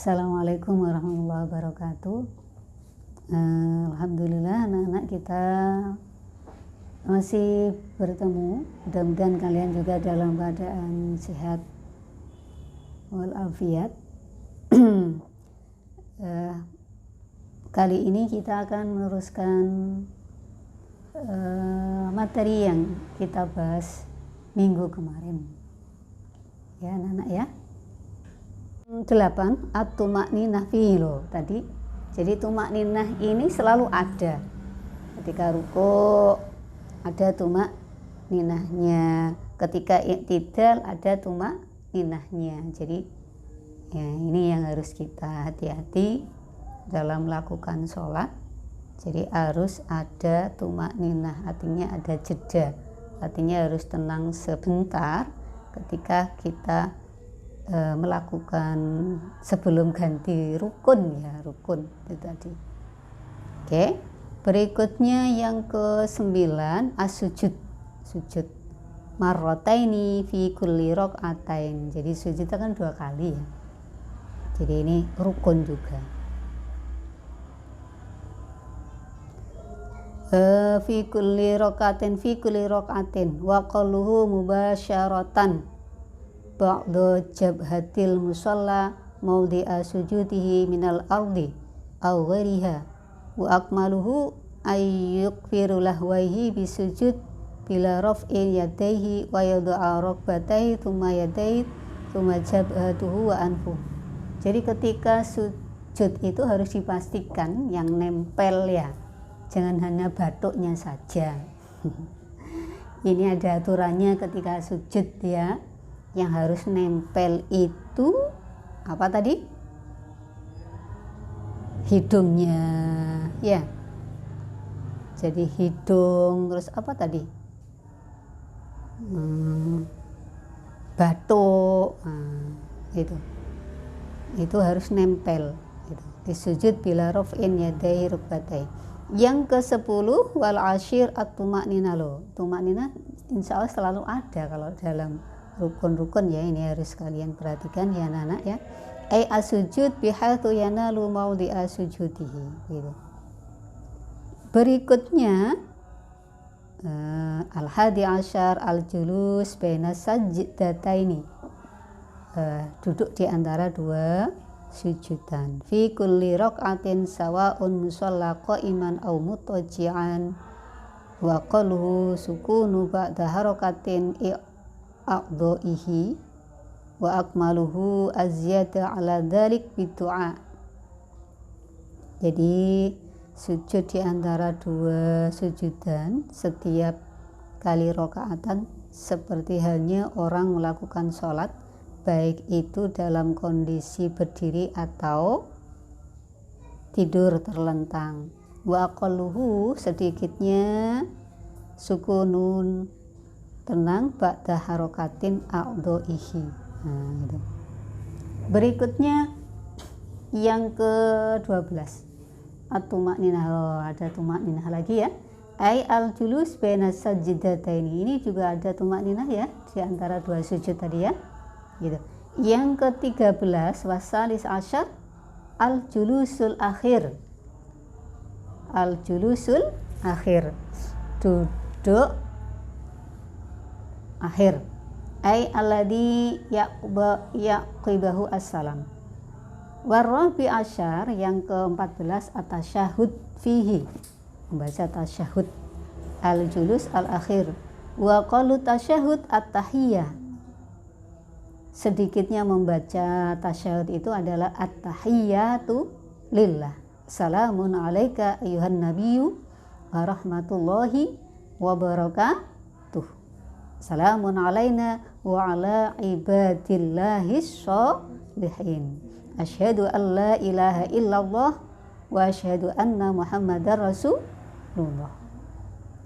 Assalamualaikum warahmatullahi wabarakatuh. Alhamdulillah anak-anak kita masih bertemu. Mudah-mudahan kalian juga dalam keadaan sehat walafiat. Kali ini kita akan meneruskan materi yang kita bahas minggu kemarin. Ya anak-anak ya. 8 at-tumakninah fihi loh tadi. Jadi tumakninah ini selalu ada. Ketika ruku ada tumakninahnya, ketika i'tidal ada tumakninahnya. Jadi ya ini yang harus kita hati-hati dalam melakukan sholat. Jadi harus ada tumakninah, artinya ada jeda. Artinya harus tenang sebentar ketika kita melakukan sebelum ganti rukun ya, rukun itu tadi. Oke, berikutnya yang ke-9 as-sujud. Sujud marrataini fi kulli rakaatain. Jadi sujud kan 2 kali ya. Jadi ini rukun juga. Fi kulli rakaatin wa qalluhu mubasyaratan ba'da jabhatil musalla mawdi'a sujudihi minal ardi aw ghairiha wa akmaluhu ayyukfiru lahwaihi bisujud bila raf'in yadaihi wa yada'a rukbataihi thumma yadaihi thumma jabhatuhu wa anfu. Jadi ketika sujud itu harus dipastikan yang nempel ya, jangan hanya batuknya saja. Ini ada aturannya ketika sujud ya. Yang harus nempel itu apa tadi? Hidungnya ya. Jadi hidung, terus apa tadi? Batuk, itu harus nempel gitu. Disujud bila raf'in yadaihi rukbatai. Yang ke-10 wal ashir at-tumakninah loh. Tumakninah insya Allah selalu ada kalau dalam rukun-rukun ya, ini harus kalian perhatikan ya anak-anak ya. Ai as-sujud bihaitsu yanalu mawdi'a sujudihi gitu. Berikutnya al-hadi asyar al-julus baina sajdataini. Duduk di antara 2 sujudan. Fi kulli rak'atin sawa'un musalla qa'iman aw muttaji'an wa qalluhu sukunu ba'da harakatin a'dha'ihi wa akmaluhu azyada ala dhalik bidu'a. Jadi sujud di antara 2 sujudan setiap kali rakaatan seperti halnya orang melakukan sholat, baik itu dalam kondisi berdiri atau tidur terlentang. Wa aqalluhu sedikitnya sukunun tenang ba'da harokatin a'dha'ihi. Gitu. Berikutnya yang ke-12 at-tumakninah. Ada tumakninah lagi ya. Ai al-julus baina sajdataini. Ini juga ada tumakninah ya di antara 2 sujud tadi ya. Gitu. Yang ke-13 wasalis asyar al-julusul akhir. Al-julusul akhir. Duduk akhir. Ai alladhi yaqibahu as-salam. Warabi asyar yang ke-14 at-tasyahud fihi. Membaca tasyahud. Al-julus al-akhir. Wa qalu tasyahud at-tahiyyah. Sedikitnya membaca tasyahud itu adalah at-tahiyyatu lillah. Salamun alaika ayuhan nabiyyu wa rahmatullahi wa barakatuh. Salamun alaina wa ala ibadillahis sholihin. Asyhadu an la ilaha illallah wa asyhadu anna muhammadar rasulullah.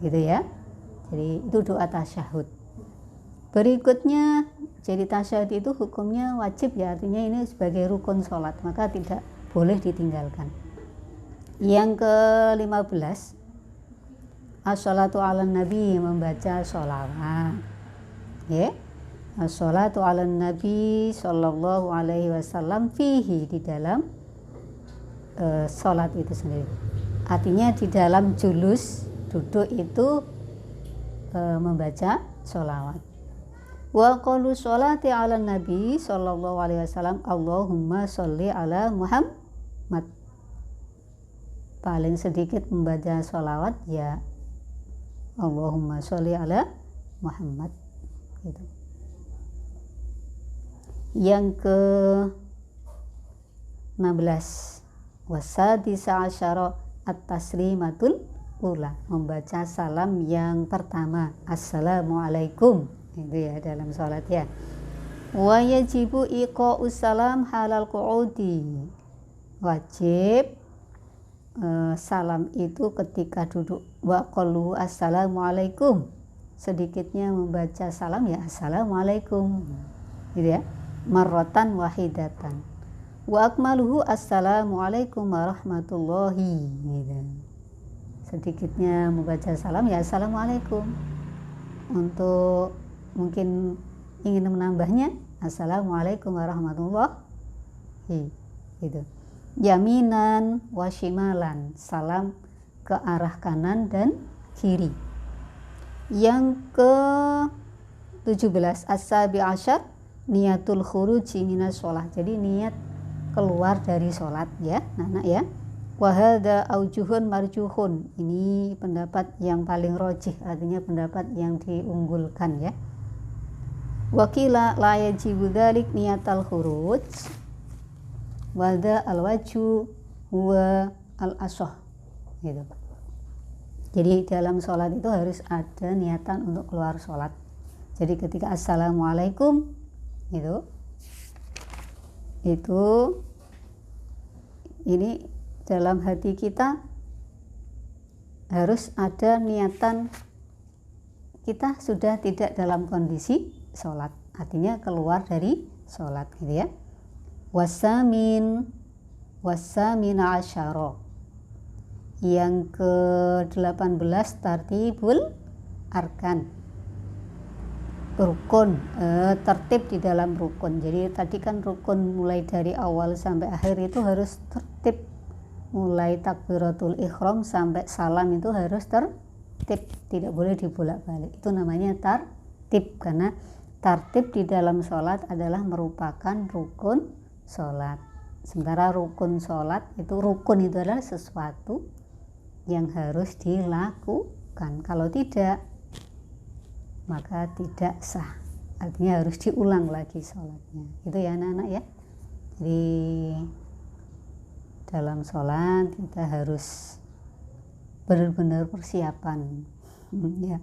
Gitu ya. Jadi itu doa tasyahud. Berikutnya, jadi tasyahud itu hukumnya wajib ya, artinya ini sebagai rukun sholat, maka tidak boleh ditinggalkan. Yang ke-15 as-sholatu ala nabi, membaca sholawat ya. as-sholatu ala nabi sallallahu alaihi wasallam fihi, di dalam sholat itu sendiri. Artinya di dalam julus duduk itu membaca sholawat. Wa qalu sholati ala nabi sallallahu alaihi wasallam Allahumma sholli ala Muhammad. Paling sedikit membaca sholawat ya Allahumma sholli ala Muhammad gitu. Yang ke 16 wasadisa asyara at-taslimatul ula, membaca salam yang pertama assalamualaikum itu ya dalam sholat ya. Wa yajibu iqa'us salam halal qu'udi, wajib salam itu ketika duduk. Wa qalu assalamualaikum, sedikitnya membaca salam ya assalamualaikum gitu ya, marratan wahidatan. Wa akmaluhu assalamualaikum warahmatullahi gitu. Sedikitnya membaca salam ya assalamualaikum. Untuk mungkin ingin menambahnya assalamualaikum warahmatullahi gitu. Yaminan wa shimalan, salam ke arah kanan dan kiri. Yang ke 17 as-sabi asyar niatul khuruji minas sholat, jadi niat keluar dari sholat ya anak ya. Wahada aujuhun marjuhun, ini pendapat yang paling rojih, artinya pendapat yang diunggulkan ya. Wakila la yajibu dzalik niatal khuruj wada al-waju huwa al-asoh gitu. Jadi dalam sholat itu harus ada niatan untuk keluar sholat. Jadi ketika assalamualaikum itu ini dalam hati kita harus ada niatan kita sudah tidak dalam kondisi sholat, artinya keluar dari sholat gitu ya. Wasamin asyara, yang ke-18 tartibul arkan, rukun, tertib di dalam rukun. Jadi tadi kan rukun mulai dari awal sampai akhir itu harus tertib, mulai takbiratul ihram sampai salam itu harus tertib, tidak boleh dibolak-balik. Itu namanya tertib, karena tertib di dalam sholat adalah merupakan rukun sholat. Sementara rukun sholat itu, rukun itu adalah sesuatu yang harus dilakukan. Kalau tidak, maka tidak sah, artinya harus diulang lagi sholatnya. Itu ya anak-anak ya. Jadi dalam sholat kita harus benar-benar persiapan ya.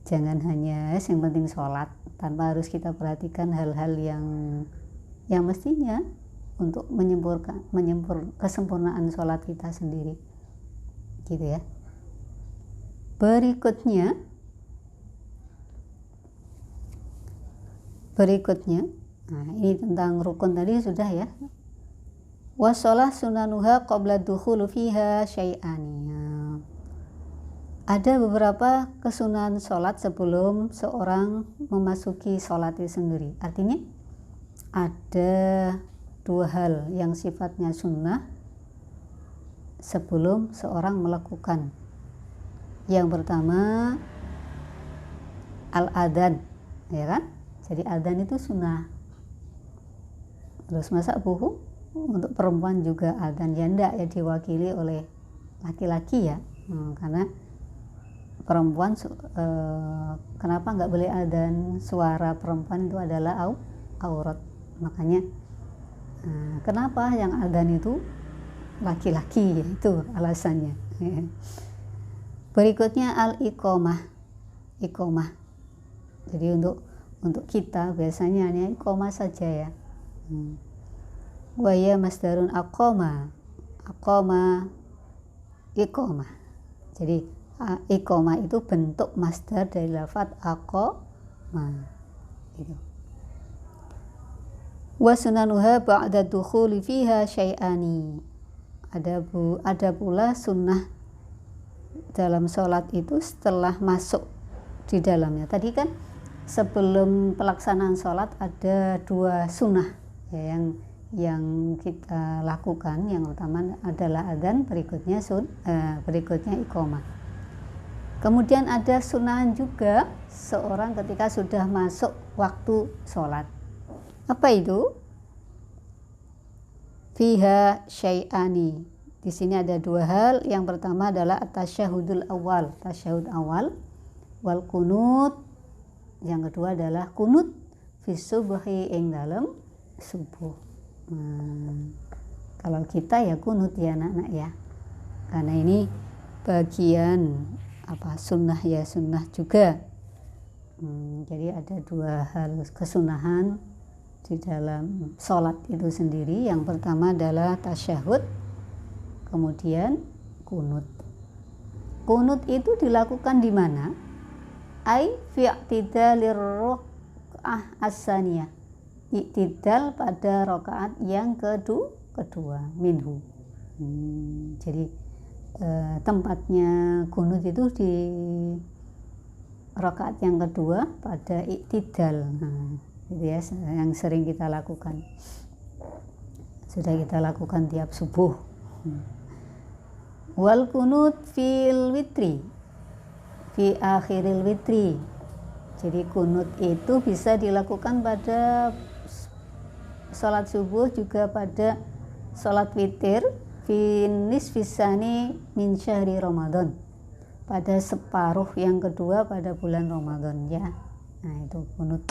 Jangan hanya yang penting sholat, tanpa harus kita perhatikan hal-hal yang mestinya untuk kesempurnaan sholat kita sendiri gitu ya. Berikutnya nah ini tentang rukun tadi sudah ya. Wassalah sunanuha qabla dukhulu fiha syai'ani, ada beberapa kesunahan sholat sebelum seorang memasuki sholat itu sendiri. Artinya ada 2 hal yang sifatnya sunnah sebelum seorang melakukan. Yang pertama al-adhan ya kan, jadi adhan itu sunnah. Terus masa buku untuk perempuan juga adhan ya enggak ya, diwakili oleh laki-laki ya, karena perempuan kenapa nggak boleh adhan, suara perempuan itu adalah aurat, makanya kenapa yang adhan itu laki-laki, itu alasannya. Berikutnya al-iqomah, jadi untuk kita biasanya hanya iqomah saja ya. Wa ya masdarun aqoma iqomah, jadi iqomah itu bentuk masdar dari lafadz aqoma gitu. Wa sunanuha ba'da dukhuli fiha syai'ani, ada pula sunnah dalam sholat itu setelah masuk di dalamnya. Tadi kan sebelum pelaksanaan sholat ada 2 sunnah ya, yang kita lakukan. Yang utama adalah adzan, berikutnya iqamah. Kemudian ada sunnah juga seorang ketika sudah masuk waktu sholat. Apa itu? Fiha syai'ani. Di sini ada 2 hal. Yang pertama adalah at-tasyahudul awal, tasyahud awal, wal kunut. Yang kedua adalah kunut fi subhi ing dalam subuh. Kalau kita ya kunut ya anak-anak ya. Karena ini bagian sunnah ya, sunnah juga. Jadi ada 2 hal kesunahan di dalam sholat itu sendiri. Yang pertama adalah tasyahud, kemudian kunut. Kunut itu dilakukan di mana? Ai fi i'tidalir rakaah as-saniyah, i'tidal pada rakaat yang kedua minhu. Jadi tempatnya kunut itu di rakaat yang kedua pada i'tidal. Itu ya yang sering kita lakukan, sudah kita lakukan tiap subuh. Wal kunut fil witri, fi akhiril witri. Jadi kunut itu bisa dilakukan pada sholat subuh, juga pada sholat witir, fi nisfisani min syahri Ramadan, pada separuh yang kedua pada bulan Ramadan ya. Nah itu kunut.